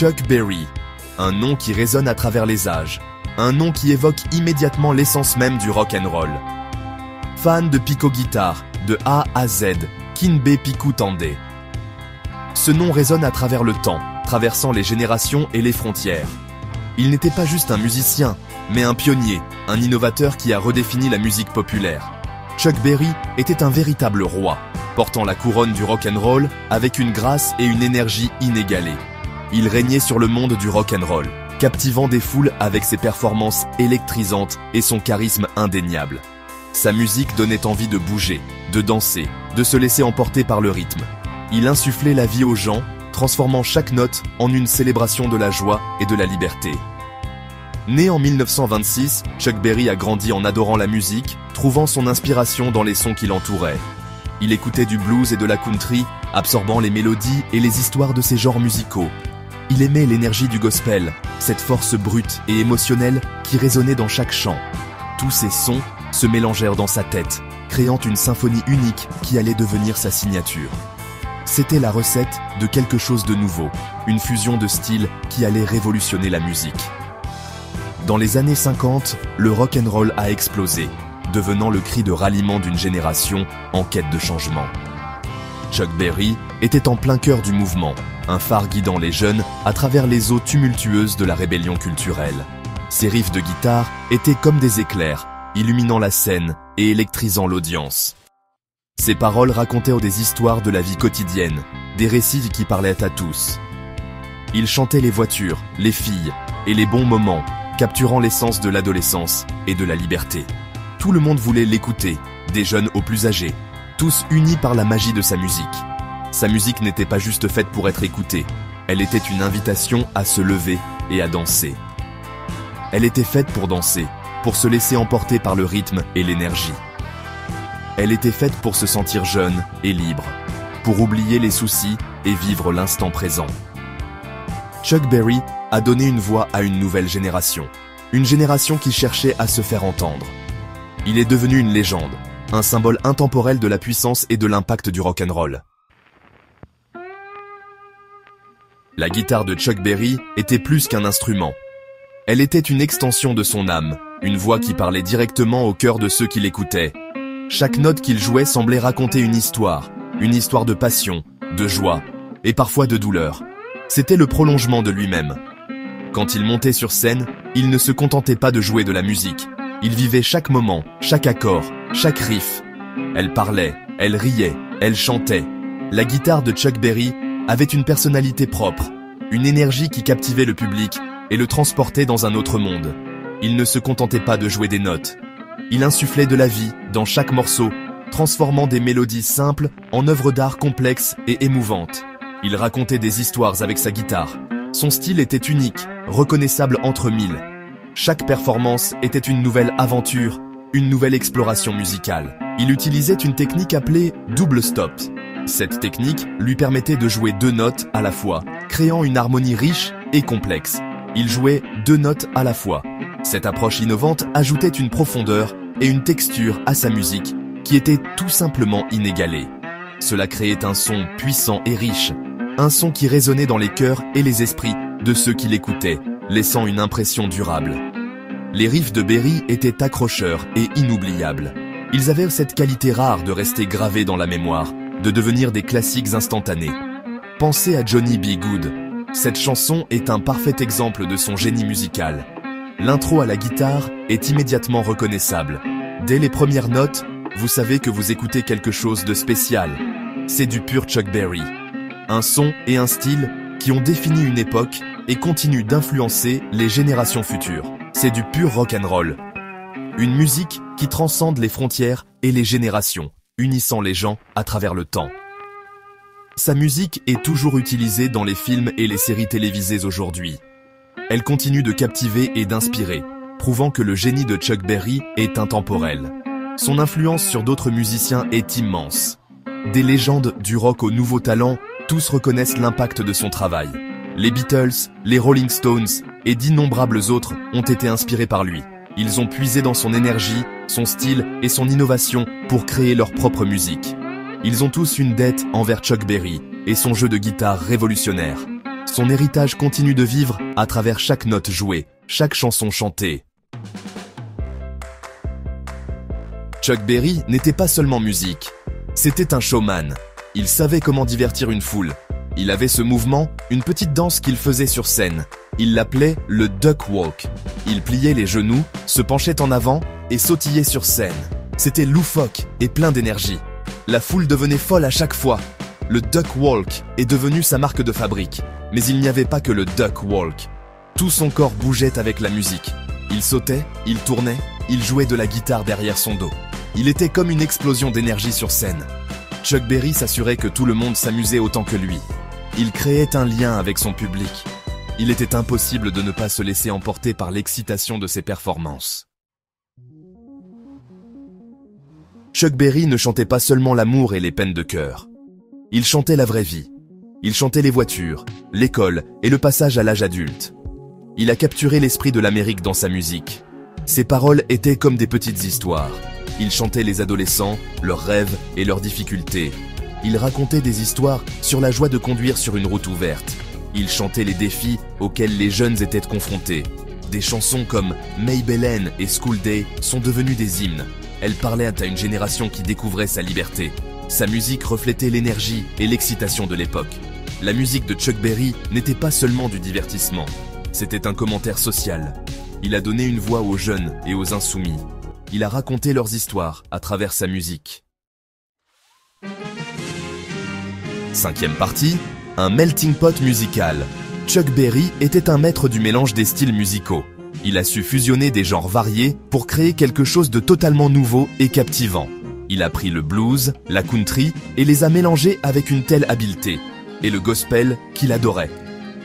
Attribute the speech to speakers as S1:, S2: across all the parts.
S1: Chuck Berry, un nom qui résonne à travers les âges, un nom qui évoque immédiatement l'essence même du rock'n'roll. Fan de pico-guitare, de A à Z, Kinbe Piku Tande. Ce nom résonne à travers le temps, traversant les générations et les frontières. Il n'était pas juste un musicien, mais un pionnier, un innovateur qui a redéfini la musique populaire. Chuck Berry était un véritable roi, portant la couronne du rock'n'roll avec une grâce et une énergie inégalées. Il régnait sur le monde du rock'n'roll, captivant des foules avec ses performances électrisantes et son charisme indéniable. Sa musique donnait envie de bouger, de danser, de se laisser emporter par le rythme. Il insufflait la vie aux gens, transformant chaque note en une célébration de la joie et de la liberté. Né en 1926, Chuck Berry a grandi en adorant la musique, trouvant son inspiration dans les sons qui l'entouraient. Il écoutait du blues et de la country, absorbant les mélodies et les histoires de ces genres musicaux. Il aimait l'énergie du gospel, cette force brute et émotionnelle qui résonnait dans chaque chant. Tous ces sons se mélangèrent dans sa tête, créant une symphonie unique qui allait devenir sa signature. C'était la recette de quelque chose de nouveau, une fusion de styles qui allait révolutionner la musique. Dans les années 50, le rock'n'roll a explosé, devenant le cri de ralliement d'une génération en quête de changement. Chuck Berry était en plein cœur du mouvement, un phare guidant les jeunes à travers les eaux tumultueuses de la rébellion culturelle. Ses riffs de guitare étaient comme des éclairs, illuminant la scène et électrisant l'audience. Ses paroles racontaient des histoires de la vie quotidienne, des récits qui parlaient à tous. Il chantait les voitures, les filles et les bons moments, capturant l'essence de l'adolescence et de la liberté. Tout le monde voulait l'écouter, des jeunes aux plus âgés, tous unis par la magie de sa musique. Sa musique n'était pas juste faite pour être écoutée, elle était une invitation à se lever et à danser. Elle était faite pour danser, pour se laisser emporter par le rythme et l'énergie. Elle était faite pour se sentir jeune et libre, pour oublier les soucis et vivre l'instant présent. Chuck Berry a donné une voix à une nouvelle génération, une génération qui cherchait à se faire entendre. Il est devenu une légende, un symbole intemporel de la puissance et de l'impact du rock'n'roll. La guitare de Chuck Berry était plus qu'un instrument. Elle était une extension de son âme, une voix qui parlait directement au cœur de ceux qui l'écoutaient. Chaque note qu'il jouait semblait raconter une histoire de passion, de joie et parfois de douleur. C'était le prolongement de lui-même. Quand il montait sur scène, il ne se contentait pas de jouer de la musique. Il vivait chaque moment, chaque accord, chaque riff. Elle parlait, elle riait, elle chantait. La guitare de Chuck Berry avait une personnalité propre, une énergie qui captivait le public et le transportait dans un autre monde. Il ne se contentait pas de jouer des notes. Il insufflait de la vie dans chaque morceau, transformant des mélodies simples en œuvres d'art complexes et émouvantes. Il racontait des histoires avec sa guitare. Son style était unique, reconnaissable entre mille. Chaque performance était une nouvelle aventure, une nouvelle exploration musicale. Il utilisait une technique appelée double stop. Cette technique lui permettait de jouer deux notes à la fois, créant une harmonie riche et complexe. Il jouait deux notes à la fois. Cette approche innovante ajoutait une profondeur et une texture à sa musique qui était tout simplement inégalée. Cela créait un son puissant et riche, un son qui résonnait dans les cœurs et les esprits de ceux qui l'écoutaient, laissant une impression durable. Les riffs de Berry étaient accrocheurs et inoubliables. Ils avaient cette qualité rare de rester gravés dans la mémoire, de devenir des classiques instantanés. Pensez à Johnny B. Goode. Cette chanson est un parfait exemple de son génie musical. L'intro à la guitare est immédiatement reconnaissable. Dès les premières notes, vous savez que vous écoutez quelque chose de spécial. C'est du pur Chuck Berry. Un son et un style qui ont défini une époque et continuent d'influencer les générations futures. C'est du pur rock'n'roll. Une musique qui transcende les frontières et les générations, unissant les gens à travers le temps. Sa musique est toujours utilisée dans les films et les séries télévisées aujourd'hui. Elle continue de captiver et d'inspirer, prouvant que le génie de Chuck Berry est intemporel. Son influence sur d'autres musiciens est immense. Des légendes du rock aux nouveaux talents, tous reconnaissent l'impact de son travail. Les Beatles, les Rolling Stones et d'innombrables autres ont été inspirés par lui. Ils ont puisé dans son énergie, son style et son innovation pour créer leur propre musique. Ils ont tous une dette envers Chuck Berry et son jeu de guitare révolutionnaire. Son héritage continue de vivre à travers chaque note jouée, chaque chanson chantée. Chuck Berry n'était pas seulement musique, c'était un showman. Il savait comment divertir une foule. Il avait ce mouvement, une petite danse qu'il faisait sur scène. Il l'appelait le duck walk. Il pliait les genoux, se penchait en avant et sautillait sur scène. C'était loufoque et plein d'énergie. La foule devenait folle à chaque fois. Le duck walk est devenu sa marque de fabrique. Mais il n'y avait pas que le duck walk. Tout son corps bougeait avec la musique. Il sautait, il tournait, il jouait de la guitare derrière son dos. Il était comme une explosion d'énergie sur scène. Chuck Berry s'assurait que tout le monde s'amusait autant que lui. Il créait un lien avec son public. Il était impossible de ne pas se laisser emporter par l'excitation de ses performances. Chuck Berry ne chantait pas seulement l'amour et les peines de cœur. Il chantait la vraie vie. Il chantait les voitures, l'école et le passage à l'âge adulte. Il a capturé l'esprit de l'Amérique dans sa musique. Ses paroles étaient comme des petites histoires. Il chantait les adolescents, leurs rêves et leurs difficultés. Il racontait des histoires sur la joie de conduire sur une route ouverte. Il chantait les défis auxquels les jeunes étaient confrontés. Des chansons comme Maybelline et School Day sont devenues des hymnes. Elles parlaient à une génération qui découvrait sa liberté. Sa musique reflétait l'énergie et l'excitation de l'époque. La musique de Chuck Berry n'était pas seulement du divertissement. C'était un commentaire social. Il a donné une voix aux jeunes et aux insoumis. Il a raconté leurs histoires à travers sa musique. 5e partie, un melting pot musical. Chuck Berry était un maître du mélange des styles musicaux. Il a su fusionner des genres variés pour créer quelque chose de totalement nouveau et captivant. Il a pris le blues, la country et les a mélangés avec une telle habileté, et le gospel qu'il adorait.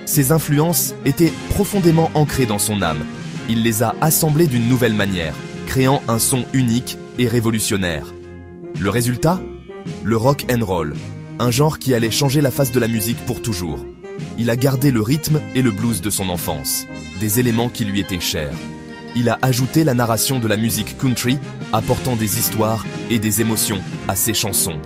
S1: Ses influences étaient profondément ancrées dans son âme. Il les a assemblées d'une nouvelle manière, créant un son unique et révolutionnaire. Le résultat ? Le rock and roll, un genre qui allait changer la face de la musique pour toujours. Il a gardé le rythme et le blues de son enfance, des éléments qui lui étaient chers. Il a ajouté la narration de la musique country, apportant des histoires et des émotions à ses chansons.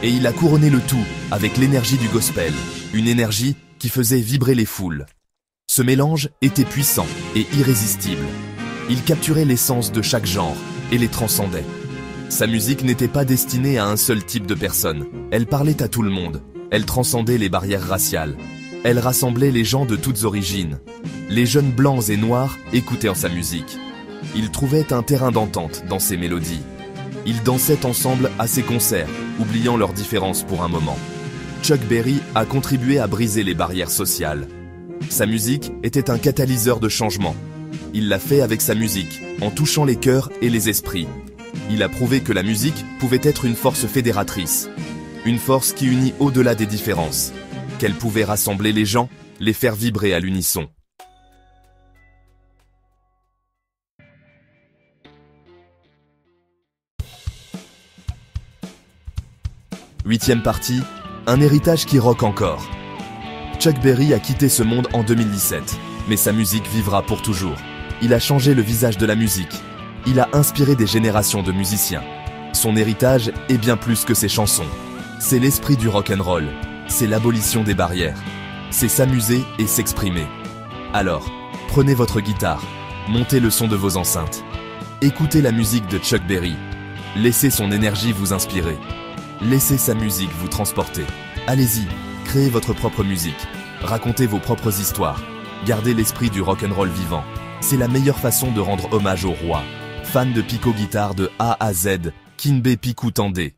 S1: Et il a couronné le tout avec l'énergie du gospel, une énergie qui faisait vibrer les foules. Ce mélange était puissant et irrésistible. Il capturait l'essence de chaque genre et les transcendait. Sa musique n'était pas destinée à un seul type de personne. Elle parlait à tout le monde. Elle transcendait les barrières raciales. Elle rassemblait les gens de toutes origines. Les jeunes blancs et noirs écoutaient sa musique. Ils trouvaient un terrain d'entente dans ses mélodies. Ils dansaient ensemble à ses concerts, oubliant leurs différences pour un moment. Chuck Berry a contribué à briser les barrières sociales. Sa musique était un catalyseur de changement. Il l'a fait avec sa musique, en touchant les cœurs et les esprits. Il a prouvé que la musique pouvait être une force fédératrice. Une force qui unit au-delà des différences. Qu'elle pouvait rassembler les gens, les faire vibrer à l'unisson. Huitième partie, un héritage qui rock encore. Chuck Berry a quitté ce monde en 2017, mais sa musique vivra pour toujours. Il a changé le visage de la musique. Il a inspiré des générations de musiciens. Son héritage est bien plus que ses chansons. C'est l'esprit du rock'n'roll. C'est l'abolition des barrières. C'est s'amuser et s'exprimer. Alors, prenez votre guitare, montez le son de vos enceintes. Écoutez la musique de Chuck Berry. Laissez son énergie vous inspirer. Laissez sa musique vous transporter. Allez-y, créez votre propre musique. Racontez vos propres histoires. Gardez l'esprit du rock'n'roll vivant. C'est la meilleure façon de rendre hommage au roi. Fan de Pico Guitare de A à Z, Kinbe Piku Tandé.